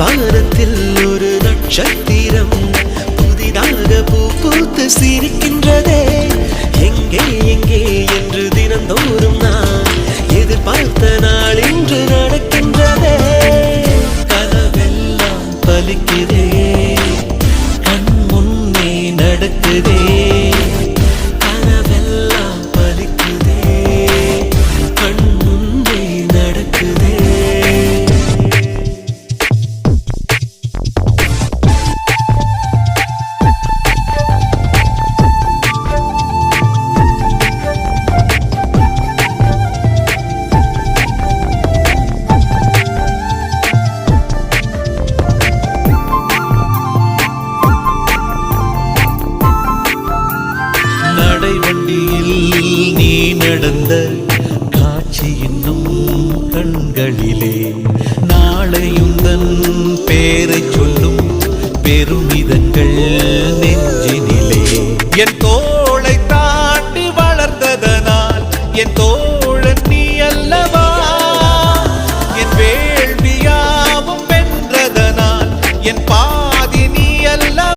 வானத்தில் ஒரு நட்சத்திரம் புதிதாக பூ பூத்து சிரிக்கின்றதே. எங்கே எங்கே என்று தினந்தோறும் நான் எதிர்பார்த்த நாள் இன்று நடக்கின்றதே. கனவெல்லாம் பலிக்குதே, கண் முன்னே நடக்குதே. கனவெல்லாம் பலிக்குதே, கண் முன்னே நடக்குதே. நடைவண்டியில் நீ நடந்த காட்சி இன்னும் கண்களிலே, நாளையுந்தன் பேரை சொல்லும் பெருமிதங்கள் நெஞ்சினிலே. என் தோளை தாண்டி வளர்ந்ததனால் என்